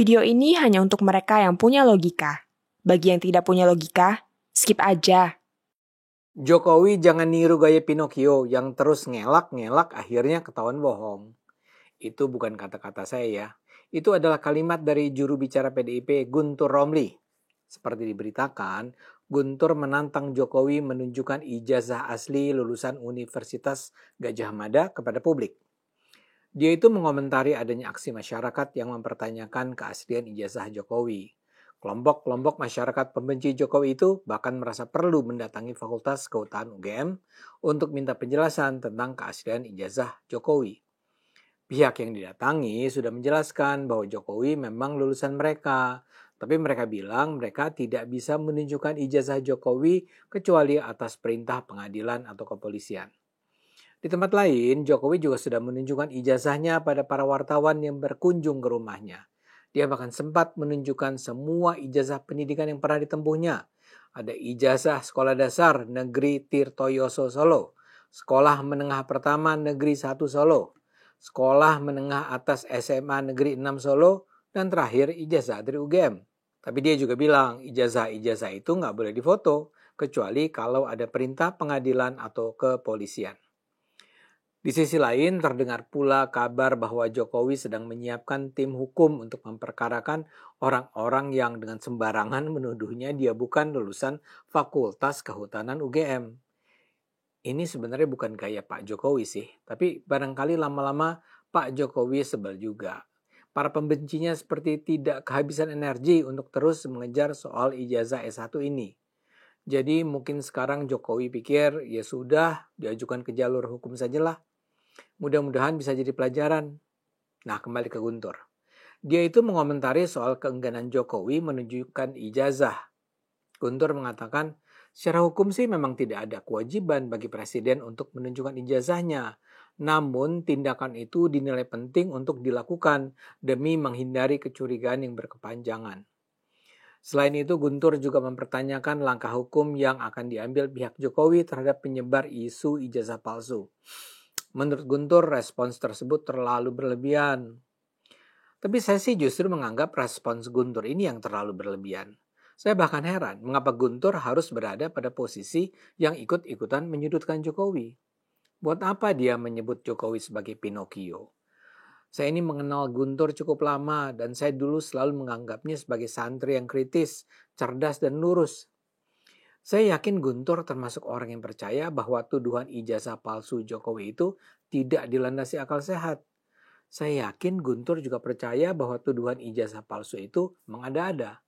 Video ini hanya untuk mereka yang punya logika. Bagi yang tidak punya logika, skip aja. Jokowi jangan niru gaya Pinocchio yang terus ngelak-ngelak akhirnya ketahuan bohong. Itu bukan kata-kata saya ya. Itu adalah kalimat dari juru bicara PDIP Guntur Romli. Seperti diberitakan, Guntur menantang Jokowi menunjukkan ijazah asli lulusan Universitas Gadjah Mada kepada publik. Dia itu mengomentari adanya aksi masyarakat yang mempertanyakan keaslian ijazah Jokowi. Kelompok-kelompok masyarakat pembenci Jokowi itu bahkan merasa perlu mendatangi Fakultas Kehutanan UGM untuk minta penjelasan tentang keaslian ijazah Jokowi. Pihak yang didatangi sudah menjelaskan bahwa Jokowi memang lulusan mereka, tapi mereka bilang mereka tidak bisa menunjukkan ijazah Jokowi kecuali atas perintah pengadilan atau kepolisian. Di tempat lain, Jokowi juga sudah menunjukkan ijazahnya pada para wartawan yang berkunjung ke rumahnya. Dia bahkan sempat menunjukkan semua ijazah pendidikan yang pernah ditempuhnya. Ada ijazah sekolah dasar Negeri Tirtoyoso Solo, sekolah menengah pertama Negeri 1 Solo, sekolah menengah atas SMA Negeri 6 Solo, dan terakhir ijazah dari UGM. Tapi dia juga bilang ijazah-ijazah itu nggak boleh difoto, kecuali kalau ada perintah pengadilan atau kepolisian. Di sisi lain, terdengar pula kabar bahwa Jokowi sedang menyiapkan tim hukum untuk memperkarakan orang-orang yang dengan sembarangan menuduhnya dia bukan lulusan Fakultas Kehutanan UGM. Ini sebenarnya bukan gaya Pak Jokowi sih, tapi barangkali lama-lama Pak Jokowi sebel juga. Para pembencinya seperti tidak kehabisan energi untuk terus mengejar soal ijazah S1 ini. Jadi mungkin sekarang Jokowi pikir ya sudah diajukan ke jalur hukum sajalah. Mudah-mudahan bisa jadi pelajaran. Nah, kembali ke Guntur. Dia itu mengomentari soal keengganan Jokowi menunjukkan ijazah. Guntur mengatakan, secara hukum sih memang tidak ada kewajiban bagi presiden untuk menunjukkan ijazahnya. Namun, tindakan itu dinilai penting untuk dilakukan demi menghindari kecurigaan yang berkepanjangan. Selain itu, Guntur juga mempertanyakan langkah hukum yang akan diambil pihak Jokowi terhadap penyebar isu ijazah palsu. Menurut Guntur, respons tersebut terlalu berlebihan. Tapi saya sih justru menganggap respons Guntur ini yang terlalu berlebihan. Saya bahkan heran mengapa Guntur harus berada pada posisi yang ikut-ikutan menyudutkan Jokowi. Buat apa dia menyebut Jokowi sebagai Pinocchio? Saya ini mengenal Guntur cukup lama dan saya dulu selalu menganggapnya sebagai santri yang kritis, cerdas dan lurus. Saya yakin Guntur termasuk orang yang percaya bahwa tuduhan ijazah palsu Jokowi itu tidak dilandasi akal sehat. Saya yakin Guntur juga percaya bahwa tuduhan ijazah palsu itu mengada-ada.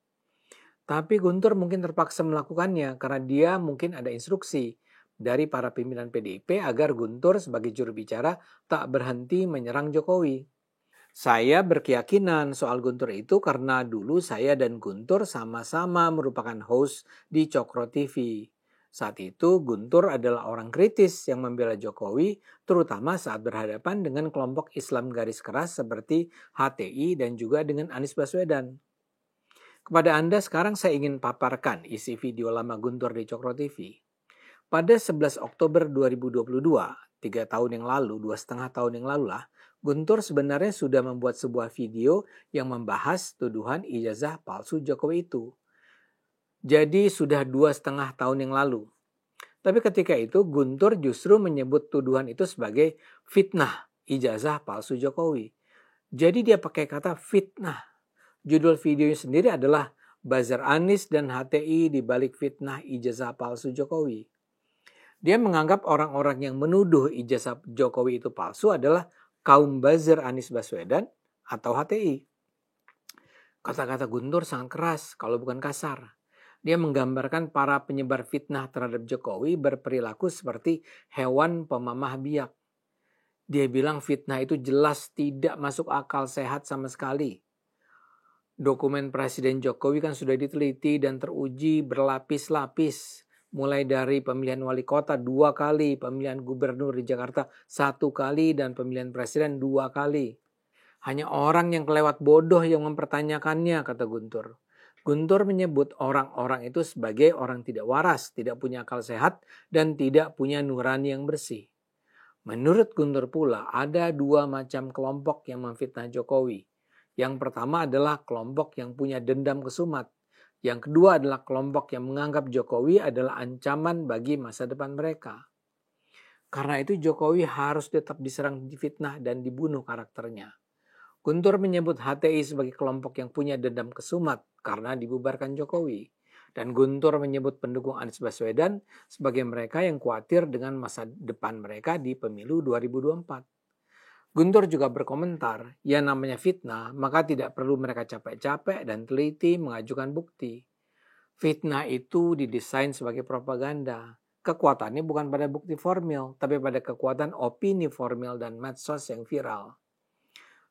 Tapi Guntur mungkin terpaksa melakukannya karena dia mungkin ada instruksi dari para pimpinan PDIP agar Guntur sebagai juru bicara tak berhenti menyerang Jokowi. Saya berkeyakinan soal Guntur itu karena dulu saya dan Guntur sama-sama merupakan host di Cokro TV. Saat itu Guntur adalah orang kritis yang membela Jokowi, terutama saat berhadapan dengan kelompok Islam garis keras seperti HTI dan juga dengan Anies Baswedan. Kepada Anda sekarang saya ingin paparkan isi video lama Guntur di Cokro TV. Pada 11 Oktober 2022, 3 tahun yang lalu, 2,5 tahun yang lalu lah, Guntur sebenarnya sudah membuat sebuah video yang membahas tuduhan ijazah palsu Jokowi itu. Jadi sudah 2,5 tahun yang lalu. Tapi ketika itu Guntur justru menyebut tuduhan itu sebagai fitnah ijazah palsu Jokowi. Jadi dia pakai kata fitnah. Judul videonya sendiri adalah Buzzer Anies dan HTI di balik fitnah ijazah palsu Jokowi. Dia menganggap orang-orang yang menuduh ijazah Jokowi itu palsu adalah kaum buzzer Anies Baswedan atau HTI. Kata-kata Guntur sangat keras kalau bukan kasar. Dia menggambarkan para penyebar fitnah terhadap Jokowi berperilaku seperti hewan pemamah biak. Dia bilang fitnah itu jelas tidak masuk akal sehat sama sekali. Dokumen Presiden Jokowi kan sudah diteliti dan teruji berlapis-lapis. Mulai dari pemilihan wali kota 2 kali, pemilihan gubernur di Jakarta 1 kali, dan pemilihan presiden 2 kali. Hanya orang yang kelewat bodoh yang mempertanyakannya, kata Guntur. Guntur menyebut orang-orang itu sebagai orang tidak waras, tidak punya akal sehat, dan tidak punya nurani yang bersih. Menurut Guntur pula, ada 2 macam kelompok yang memfitnah Jokowi. Yang pertama adalah kelompok yang punya dendam kesumat. Yang kedua adalah kelompok yang menganggap Jokowi adalah ancaman bagi masa depan mereka. Karena itu Jokowi harus tetap diserang, difitnah, dan dibunuh karakternya. Guntur menyebut HTI sebagai kelompok yang punya dendam kesumat karena dibubarkan Jokowi. Dan Guntur menyebut pendukung Anies Baswedan sebagai mereka yang khawatir dengan masa depan mereka di pemilu 2024. Guntur juga berkomentar, ya namanya fitnah, maka tidak perlu mereka capek-capek dan teliti mengajukan bukti. Fitnah itu didesain sebagai propaganda. Kekuatannya bukan pada bukti formil, tapi pada kekuatan opini formil dan medsos yang viral.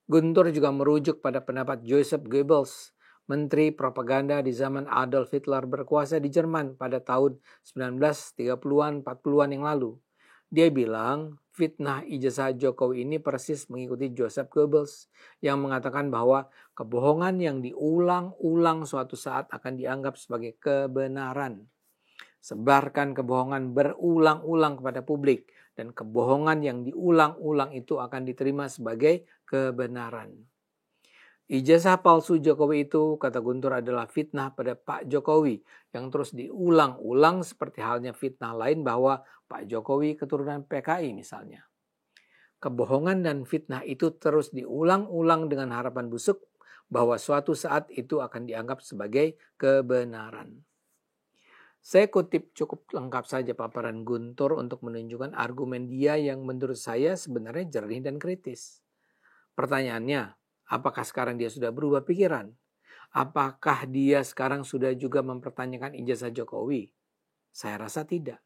Guntur juga merujuk pada pendapat Joseph Goebbels, menteri propaganda di zaman Adolf Hitler berkuasa di Jerman pada tahun 1930-an, 40-an yang lalu. Dia bilang, fitnah ijazah Jokowi ini persis mengikuti Joseph Goebbels yang mengatakan bahwa kebohongan yang diulang-ulang suatu saat akan dianggap sebagai kebenaran. Sebarkan kebohongan berulang-ulang kepada publik dan kebohongan yang diulang-ulang itu akan diterima sebagai kebenaran. Ijazah palsu Jokowi itu, kata Guntur, adalah fitnah pada Pak Jokowi yang terus diulang-ulang seperti halnya fitnah lain bahwa Pak Jokowi keturunan PKI misalnya. Kebohongan dan fitnah itu terus diulang-ulang dengan harapan busuk bahwa suatu saat itu akan dianggap sebagai kebenaran. Saya kutip cukup lengkap saja paparan Guntur untuk menunjukkan argumen dia yang menurut saya sebenarnya jernih dan kritis. Pertanyaannya, apakah sekarang dia sudah berubah pikiran? Apakah dia sekarang sudah juga mempertanyakan ijazah Jokowi? Saya rasa tidak.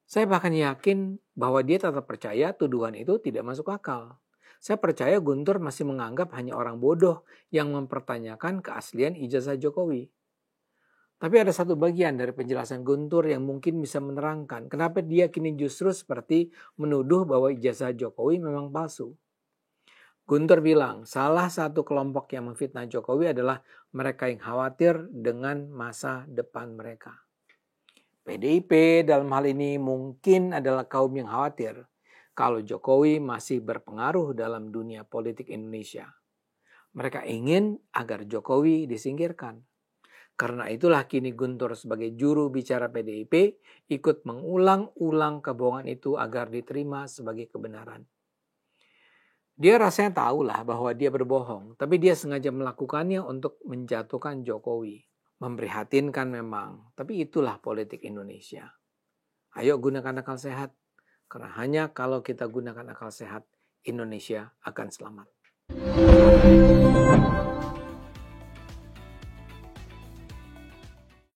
Saya bahkan yakin bahwa dia tetap percaya tuduhan itu tidak masuk akal. Saya percaya Guntur masih menganggap hanya orang bodoh yang mempertanyakan keaslian ijazah Jokowi. Tapi ada satu bagian dari penjelasan Guntur yang mungkin bisa menerangkan kenapa dia kini justru seperti menuduh bahwa ijazah Jokowi memang palsu. Guntur bilang salah satu kelompok yang memfitnah Jokowi adalah mereka yang khawatir dengan masa depan mereka. PDIP dalam hal ini mungkin adalah kaum yang khawatir kalau Jokowi masih berpengaruh dalam dunia politik Indonesia. Mereka ingin agar Jokowi disingkirkan. Karena itulah kini Guntur sebagai juru bicara PDIP ikut mengulang-ulang kebohongan itu agar diterima sebagai kebenaran. Dia rasanya tahulah bahwa dia berbohong, tapi dia sengaja melakukannya untuk menjatuhkan Jokowi. Memprihatinkan memang, tapi itulah politik Indonesia. Ayo gunakan akal sehat, karena hanya kalau kita gunakan akal sehat, Indonesia akan selamat.